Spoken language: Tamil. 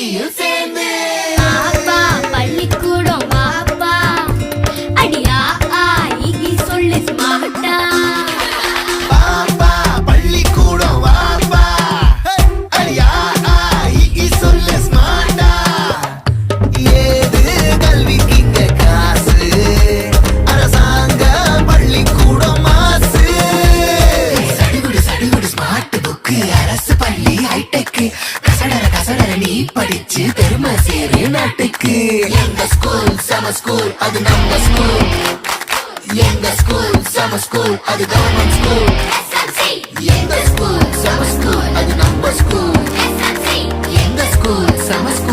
நீயும் சேர்ந்து அப்பா பள்ளிக்கூடம் வாப்பா அடியா ஆகி சொல்லு ஸ்மார்ட்டா பாப்பா பள்ளிக்கூடம் வாப்பா அடியா ஆகி சொல்லு ஸ்மார்ட்டா ஏது கல்விக்கு இங்க காசு அரசாங்க பள்ளிக்கூடம் மாசு சடுகுடு ஸ்மார்ட் புக்கு அரசு பள்ளி ஹைடெக் கசடர நீ படிச்சு பெருமை சேரு நாட்டுக்கு எங்க ஸ்கூல் சம ஸ்கூல் அது நம்ம ஸ்கூல் எங்க ஸ்கூல் சம ஸ்கூல் அது கவர்மெண்ட் ஸ்கூல் எங்க ஸ்கூல் சம ஸ்கூல் அது நம்ம ஸ்கூல் எங்க ஸ்கூல் சம ஸ்கூல்